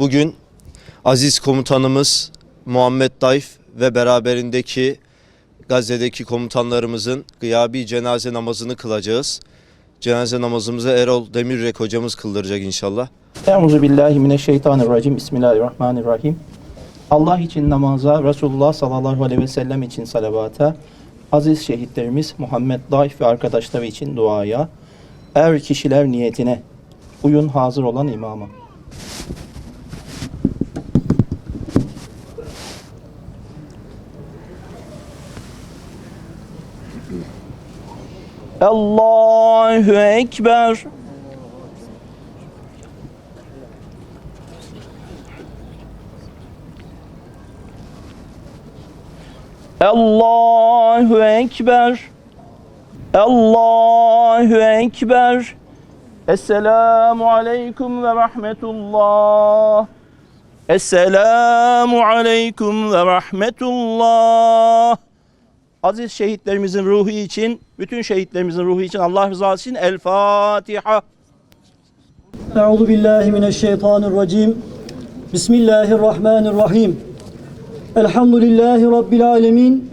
Bugün aziz komutanımız Muhammed Daif ve beraberindeki Gazze'deki komutanlarımızın gıyabi cenaze namazını kılacağız. Cenaze namazımızı Erol Demirrek hocamız kıldıracak inşallah. Euzubillahimineşşeytanirracim. Bismillahirrahmanirrahim. Allah için namaza, Resulullah sallallahu aleyhi ve sellem için salavata, aziz şehitlerimiz Muhammed Daif ve arkadaşları için duaya, kişiler niyetine, uyun hazır olan imama. Allahu Ekber. Allahu Ekber. Allahu Ekber. Esselamu aleyküm ve rahmetullah. Esselamu aleyküm ve rahmetullah. Aziz şehitlerimizin ruhu için, bütün şehitlerimizin ruhu için, Allah rızası için El Fatiha. Euzubillahimineşşeytanirracim. Bismillahirrahmanirrahim. Elhamdülillahi Rabbil alemin.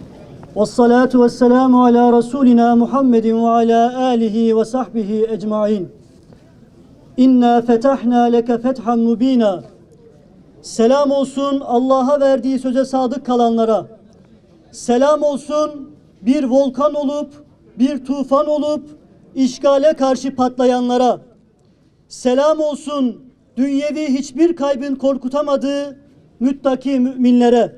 Vessalatu vesselamu ala Resulina Muhammedin ve ala alihi ve sahbihi ecmain. İnna fetahna leke fethan mubina. Selam olsun Allah'a verdiği söze sadık kalanlara. Selam olsun bir volkan olup, bir tufan olup, işgale karşı patlayanlara. Selam olsun dünyevi hiçbir kaybın korkutamadığı müttaki müminlere.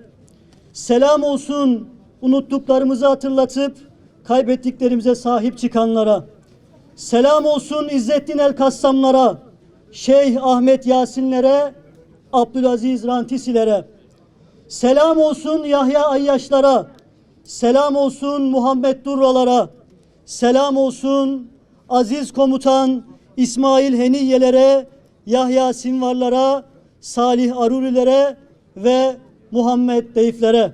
Selam olsun unuttuklarımızı hatırlatıp, kaybettiklerimize sahip çıkanlara. Selam olsun İzzettin El-Kassamlara, Şeyh Ahmet Yasinlere, Abdülaziz Rantisilere. Selam olsun Yahya Ayyaşlara, selam olsun Muhammed Durralara, selam olsun aziz komutan İsmail Heniyelere, Yahya Sinvarlara, Salih Arurilere ve Muhammed Deyflere.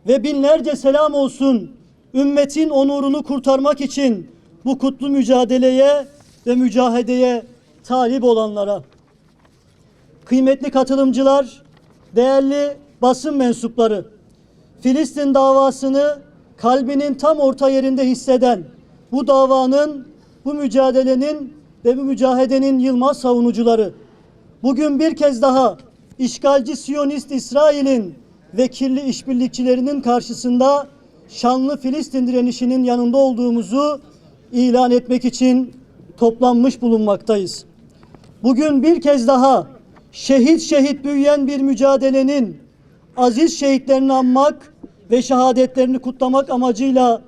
Ve binlerce selam olsun ümmetin onurunu kurtarmak için bu kutlu mücadeleye ve mücahedeye talip olanlara. Kıymetli katılımcılar, değerli basın mensupları, Filistin davasını kalbinin tam orta yerinde hisseden, bu davanın, bu mücadelenin ve bu mücahedenin yılmaz savunucuları, bugün bir kez daha işgalci Siyonist İsrail'in ve kirli işbirlikçilerinin karşısında şanlı Filistin direnişinin yanında olduğumuzu ilan etmek için toplanmış bulunmaktayız. Bugün bir kez daha şehit şehit büyüyen bir mücadelenin aziz şehitlerini anmak ve şehadetlerini kutlamak amacıyla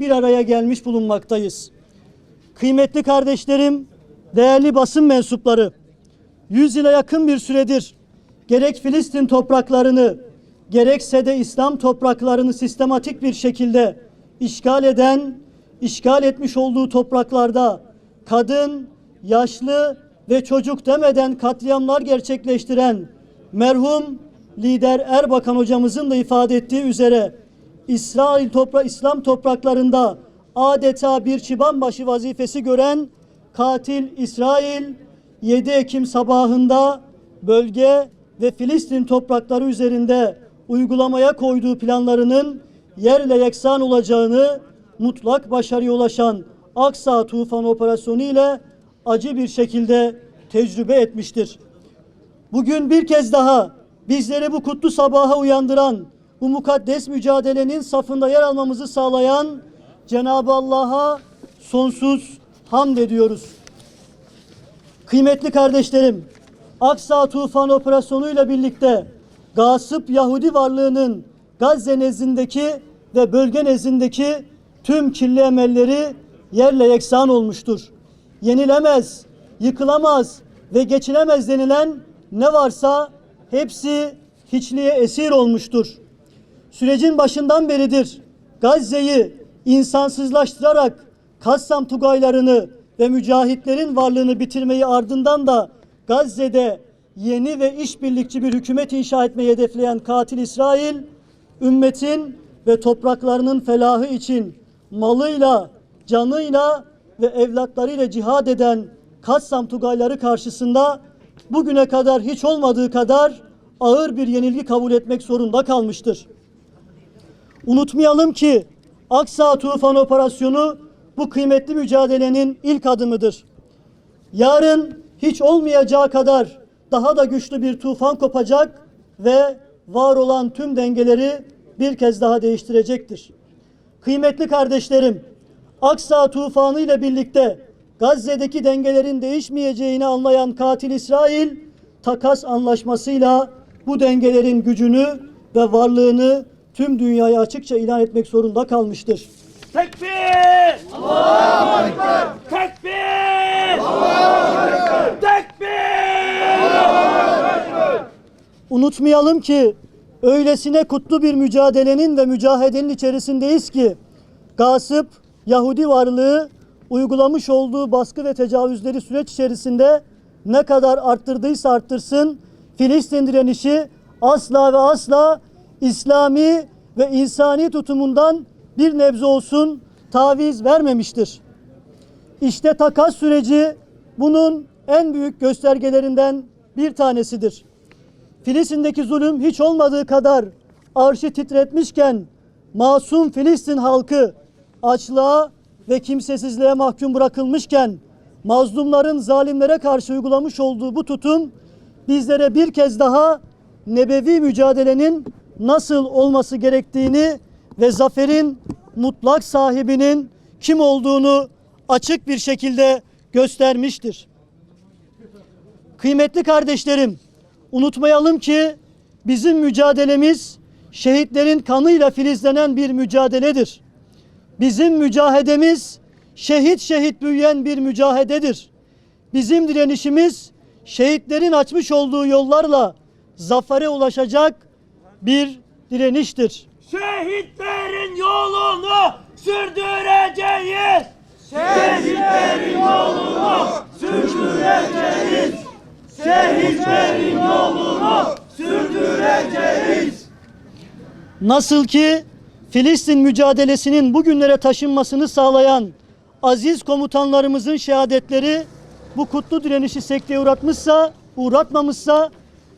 bir araya gelmiş bulunmaktayız. Kıymetli kardeşlerim, değerli basın mensupları, 100 yıla yakın bir süredir gerek Filistin topraklarını, gerekse de İslam topraklarını sistematik bir şekilde işgal etmiş olduğu topraklarda kadın, yaşlı ve çocuk demeden katliamlar gerçekleştiren merhum lider Erbakan hocamızın da ifade ettiği üzere İslam topraklarında adeta bir çıbanbaşı vazifesi gören katil İsrail 7 Ekim sabahında bölge ve Filistin toprakları üzerinde uygulamaya koyduğu planlarının yerle yeksan olacağını mutlak başarıya ulaşan Aksa Tufanı operasyonu ile acı bir şekilde tecrübe etmiştir. Bugün bir kez daha bizleri bu kutlu sabaha uyandıran, bu mukaddes mücadelenin safında yer almamızı sağlayan Cenab-ı Allah'a sonsuz hamd ediyoruz. Kıymetli kardeşlerim, Aksa Tufanı operasyonuyla birlikte gasıp Yahudi varlığının Gazze nezdindeki ve bölge nezdindeki tüm kirli emelleri yerle yeksan olmuştur. Yenilemez, yıkılamaz ve geçilemez denilen ne varsa hepsi hiçliğe esir olmuştur. Sürecin başından beridir Gazze'yi insansızlaştırarak Kassam Tugaylarını ve mücahitlerin varlığını bitirmeyi, ardından da Gazze'de yeni ve işbirlikçi bir hükümet inşa etmeyi hedefleyen katil İsrail, ümmetin ve topraklarının felahı için malıyla, canıyla ve evlatlarıyla cihad eden Kassam Tugayları karşısında bugüne kadar hiç olmadığı kadar ağır bir yenilgi kabul etmek zorunda kalmıştır. Unutmayalım ki Aksa Tufan Operasyonu bu kıymetli mücadelenin ilk adımıdır. Yarın hiç olmayacağı kadar daha da güçlü bir tufan kopacak ve var olan tüm dengeleri bir kez daha değiştirecektir. Kıymetli kardeşlerim, Aksa tufanı ile birlikte Gazze'deki dengelerin değişmeyeceğini anlayan katil İsrail, takas anlaşmasıyla bu dengelerin gücünü ve varlığını tüm dünyaya açıkça ilan etmek zorunda kalmıştır. Tekbir! Allahu Ekber! Tekbir! Allahu Ekber! Tekbir! Allahu Ekber! Unutmayalım ki öylesine kutlu bir mücadelenin ve mücahedenin içerisindeyiz ki gasp Yahudi varlığı uygulamış olduğu baskı ve tecavüzleri süreç içerisinde ne kadar arttırdıysa arttırsın, Filistin direnişi asla ve asla İslami ve insani tutumundan bir nebze olsun taviz vermemiştir. İşte takas süreci bunun en büyük göstergelerinden bir tanesidir. Filistin'deki zulüm hiç olmadığı kadar arşı titretmişken masum Filistin halkı açlığa ve kimsesizliğe mahkum bırakılmışken mazlumların zalimlere karşı uygulamış olduğu bu tutum bizlere bir kez daha nebevi mücadelenin nasıl olması gerektiğini ve zaferin mutlak sahibinin kim olduğunu açık bir şekilde göstermiştir. Kıymetli kardeşlerim, unutmayalım ki bizim mücadelemiz şehitlerin kanıyla filizlenen bir mücadeledir. Bizim mücahedemiz şehit şehit büyüyen bir mücahededir. Bizim direnişimiz şehitlerin açmış olduğu yollarla zafere ulaşacak bir direniştir. Şehitlerin yolunu sürdüreceğiz! Şehitlerin yolunu sürdüreceğiz! Şehitlerin yolunu sürdüreceğiz! Nasıl ki Filistin mücadelesinin bugünlere taşınmasını sağlayan aziz komutanlarımızın şehadetleri bu kutlu direnişi sekteye uğratmamışsa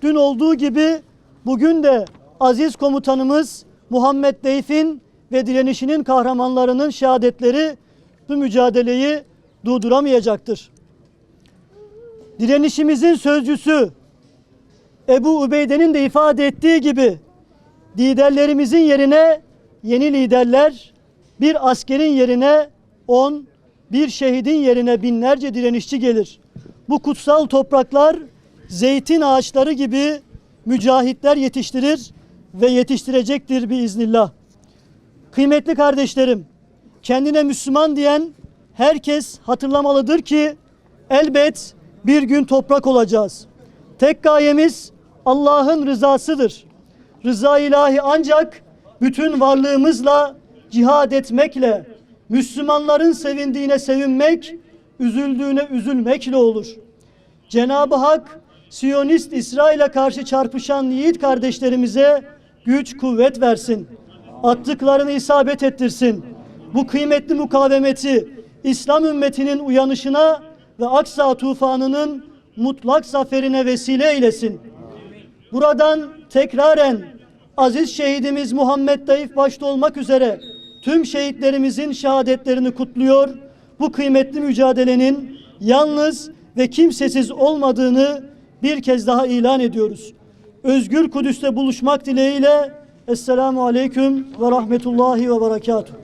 dün olduğu gibi bugün de aziz komutanımız Muhammed Deyf'in ve direnişinin kahramanlarının şehadetleri bu mücadeleyi durduramayacaktır. Direnişimizin sözcüsü Ebu Ubeyde'nin de ifade ettiği gibi liderlerimizin yerine yeni liderler, bir askerin yerine 10, bir şehidin yerine binlerce direnişçi gelir. Bu kutsal topraklar zeytin ağaçları gibi mücahitler yetiştirir ve yetiştirecektir biiznillah. Kıymetli kardeşlerim, kendine Müslüman diyen herkes hatırlamalıdır ki elbet bir gün toprak olacağız. Tek gayemiz Allah'ın rızasıdır. Rıza ilahi ancak bütün varlığımızla cihad etmekle, Müslümanların sevindiğine sevinmek, üzüldüğüne üzülmekle olur. Cenab-ı Hak, Siyonist İsrail'e karşı çarpışan yiğit kardeşlerimize güç, kuvvet versin. Attıklarını isabet ettirsin. Bu kıymetli mukavemeti İslam ümmetinin uyanışına ve Aksa tufanının mutlak zaferine vesile eylesin. Buradan tekraren aziz şehidimiz Muhammed Deyf başta olmak üzere tüm şehitlerimizin şehadetlerini kutluyor. Bu kıymetli mücadelenin yalnız ve kimsesiz olmadığını bir kez daha ilan ediyoruz. Özgür Kudüs'te buluşmak dileğiyle Esselamu Aleyküm ve Rahmetullahi ve Berekatuhu.